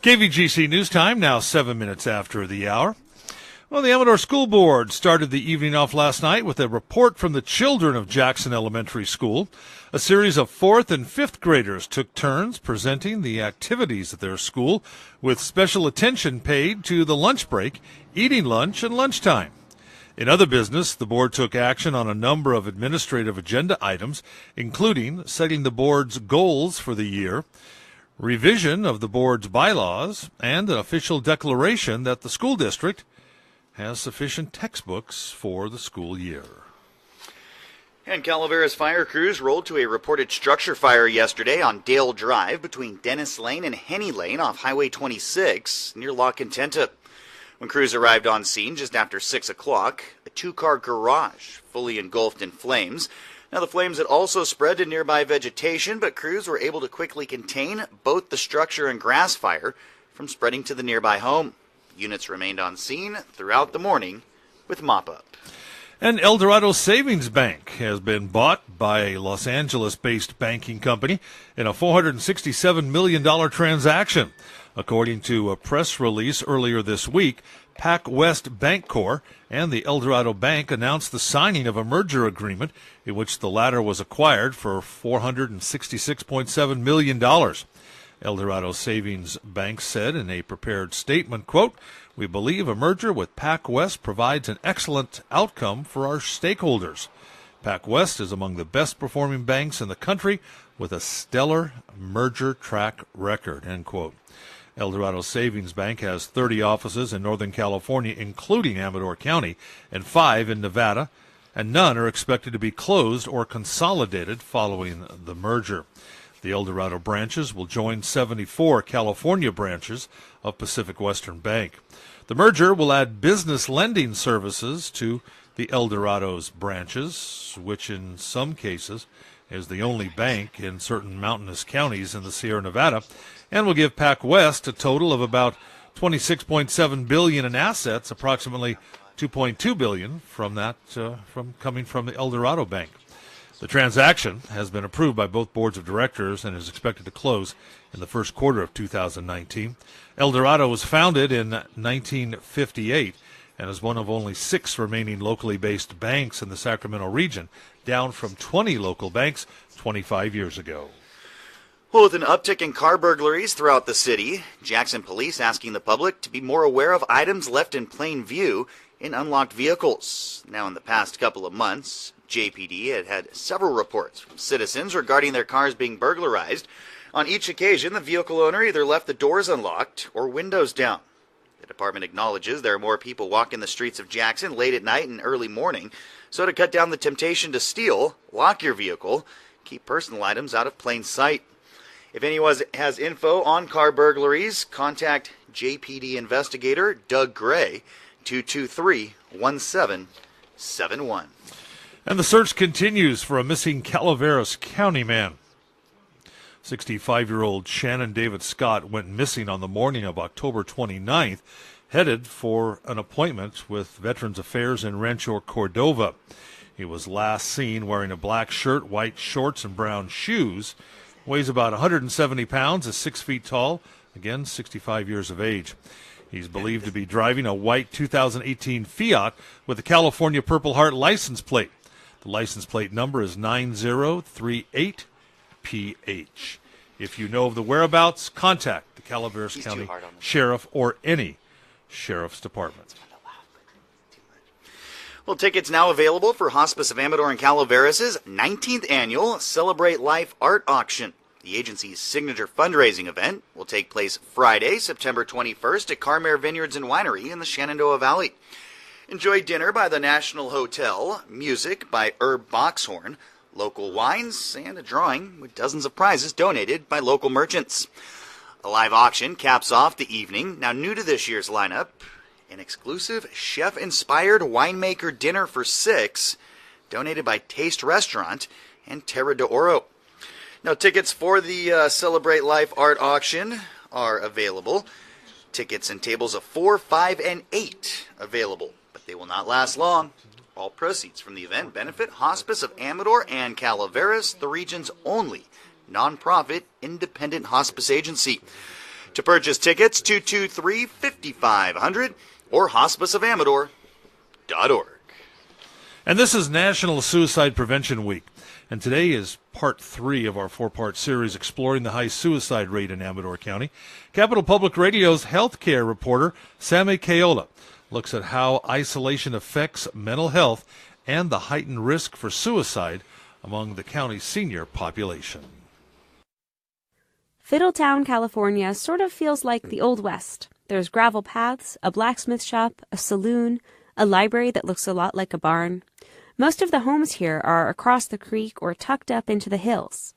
KVGC News Time, now 7 minutes after the hour. Well, the Amador School Board started the evening off last night with a report from the children of Jackson Elementary School. A series of 4th and 5th graders took turns presenting the activities at their school, with special attention paid to the lunch break, eating lunch, and lunchtime. In other business, the board took action on a number of administrative agenda items, including setting the board's goals for the year, revision of the board's bylaws, and an official declaration that the school district has sufficient textbooks for the school year. And Calaveras fire crews rolled to a reported structure fire yesterday on Dale Drive between Dennis Lane and Henny Lane off Highway 26 near La Contenta. When crews arrived on scene just after 6 o'clock, a 2-car garage fully engulfed in flames. Now, the flames had also spread to nearby vegetation, but crews were able to quickly contain both the structure and grass fire from spreading to the nearby home. Units remained on scene throughout the morning with mop-up. And El Dorado Savings Bank has been bought by a Los Angeles-based banking company in a $467 million transaction. According to a press release earlier this week, PacWest Bancorp and the El Dorado Bank announced the signing of a merger agreement in which the latter was acquired for $466.7 million. El Dorado Savings Bank said in a prepared statement, quote, "We believe a merger with PacWest provides an excellent outcome for our stakeholders. PacWest is among the best performing banks in the country with a stellar merger track record," end quote. El Dorado Savings Bank has 30 offices in Northern California, including Amador County, and 5 in Nevada, and none are expected to be closed or consolidated following the merger. The El Dorado branches will join 74 California branches of Pacific Western Bank. The merger will add business lending services to the El Dorado's branches, which in some cases is the only bank in certain mountainous counties in the Sierra Nevada, and will give PacWest a total of about $26.7 billion in assets, approximately $2.2 billion from coming from the El Dorado Bank. The transaction has been approved by both boards of directors and is expected to close in the first quarter of 2019. El Dorado was founded in 1958 and is one of only 6 remaining locally based banks in the Sacramento region, down from 20 local banks 25 years ago. Well, with an uptick in car burglaries throughout the city, Jackson police asking the public to be more aware of items left in plain view in unlocked vehicles. Now, in the past couple of months, JPD had several reports from citizens regarding their cars being burglarized. On each occasion, the vehicle owner either left the doors unlocked or windows down. The department acknowledges there are more people walking the streets of Jackson late at night and early morning, so to cut down the temptation to steal, lock your vehicle, keep personal items out of plain sight. If anyone has info on car burglaries, contact JPD investigator Doug Gray, 223-1771. And the search continues for a missing Calaveras County man. 65-year-old Shannon David Scott went missing on the morning of October 29th, headed for an appointment with Veterans Affairs in Rancho Cordova. He was last seen wearing a black shirt, white shorts, and brown shoes. Weighs about 170 pounds, is 6 feet tall, again 65 years of age. He's believed to be driving a white 2018 Fiat with a California Purple Heart license plate. The license plate number is 9038PH. If you know of the whereabouts, contact the Calaveras County Sheriff or any Sheriff's Department. Well, tickets now available for Hospice of Amador and Calaveras' 19th annual Celebrate Life Art Auction. The agency's signature fundraising event will take place Friday, September 21st at Carmare Vineyards and Winery in the Shenandoah Valley. Enjoy dinner by the National Hotel, music by Herb Boxhorn, local wines, and a drawing with dozens of prizes donated by local merchants. A live auction caps off the evening. Now, new to this year's lineup, an exclusive chef-inspired winemaker dinner for 6, donated by Taste Restaurant and Terra de Oro. Now, tickets for the Celebrate Life Art Auction are available. Tickets and tables of 4, 5, and 8 available, but they will not last long. All proceeds from the event benefit Hospice of Amador and Calaveras, the region's only nonprofit independent hospice agency. To purchase tickets, 223-5500 or hospiceofamador.org. And this is National Suicide Prevention Week. And today is part 3 of our 4-part series exploring the high suicide rate in Amador County. Capital Public Radio's healthcare reporter, Sammy Kayola, looks at how isolation affects mental health and the heightened risk for suicide among the county's senior population. Fiddletown, California sort of feels like the Old West. There's gravel paths, a blacksmith shop, a saloon, a library that looks a lot like a barn. Most of the homes here are across the creek or tucked up into the hills.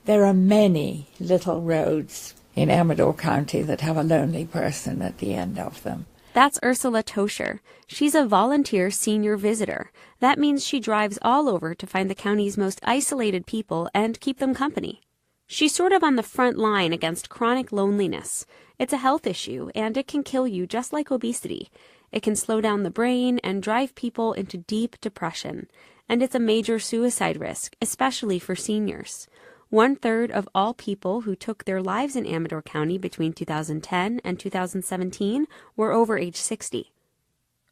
There are many little roads in Amador County that have a lonely person at the end of them. That's Ursula Toscher. She's a volunteer senior visitor. That means she drives all over to find the county's most isolated people and keep them company. She's sort of on the front line against chronic loneliness. It's a health issue, and it can kill you just like obesity. It can slow down the brain and drive people into deep depression. And it's a major suicide risk, especially for seniors. 1/3 of all people who took their lives in Amador County between 2010 and 2017 were over age 60.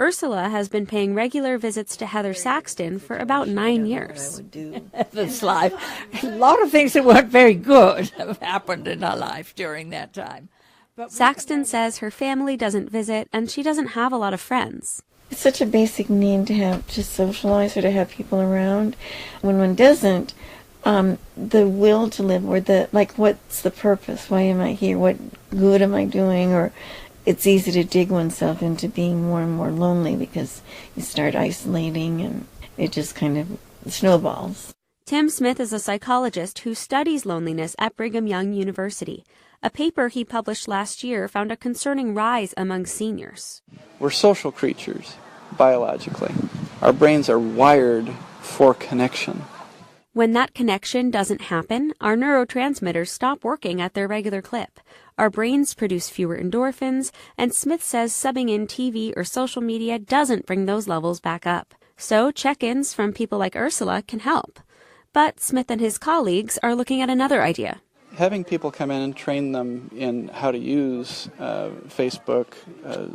Ursula has been paying regular visits to Heather Saxton for about 9 years. This life, a lot of things that weren't very good have happened in her life during that time. But Saxton says her family doesn't visit and she doesn't have a lot of friends. It's such a basic need to socialize or to have people around. When one doesn't, the will to live, or what's the purpose? Why am I here? What good am I doing? Or it's easy to dig oneself into being more and more lonely because you start isolating and it just kind of snowballs. Tim Smith is a psychologist who studies loneliness at Brigham Young University. A paper he published last year found a concerning rise among seniors. We're social creatures, biologically. Our brains are wired for connection. When that connection doesn't happen, our neurotransmitters stop working at their regular clip. Our brains produce fewer endorphins, and Smith says subbing in TV or social media doesn't bring those levels back up. So check-ins from people like Ursula can help. But Smith and his colleagues are looking at another idea. Having people come in and train them in how to use Facebook,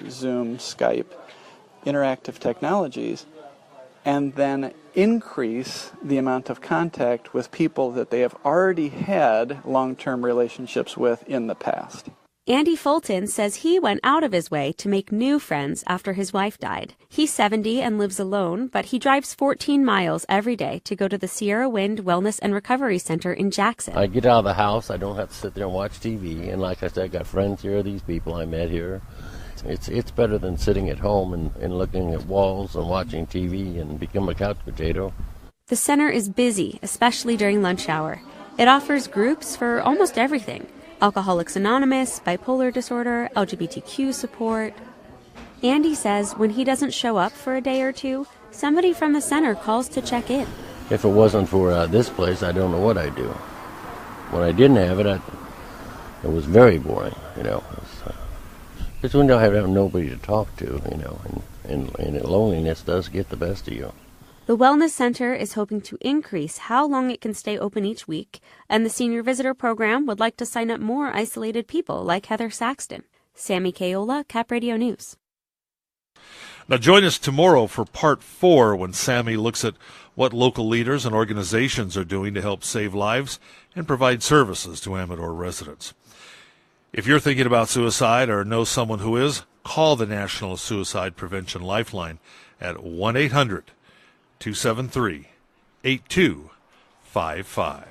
Zoom, Skype, interactive technologies, and then increase the amount of contact with people that they have already had long-term relationships with in the past. Andy Fulton says he went out of his way to make new friends after his wife died. He's 70 and lives alone, but he drives 14 miles every day to go to the Sierra Wind Wellness and Recovery Center in Jackson. I get out of the house. I don't have to sit there and watch TV. And like I said, I got friends here, these people I met here. It's better than sitting at home and looking at walls and watching TV and become a couch potato. The center is busy, especially during lunch hour. It offers groups for almost everything. Alcoholics Anonymous, bipolar disorder, LGBTQ support. Andy says when he doesn't show up for a day or two, somebody from the center calls to check in. If it wasn't for this place, I don't know what I'd do. When I didn't have it, it was very boring, Because when you have nobody to talk to, and loneliness does get the best of you. The Wellness Center is hoping to increase how long it can stay open each week, and the Senior Visitor Program would like to sign up more isolated people like Heather Saxton. Sammy Kayola, Cap Radio News. Now join us tomorrow for part 4 when Sammy looks at what local leaders and organizations are doing to help save lives and provide services to Amador residents. If you're thinking about suicide or know someone who is, call the National Suicide Prevention Lifeline at 1-800-273-8255.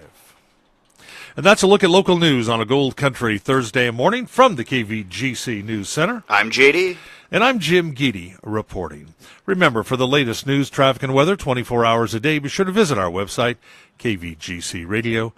And that's a look at local news on a Gold Country Thursday morning from the KVGC News Center. I'm JD. And I'm Jim Geedy reporting. Remember, for the latest news, traffic, and weather 24 hours a day, be sure to visit our website, kvgcradio.com.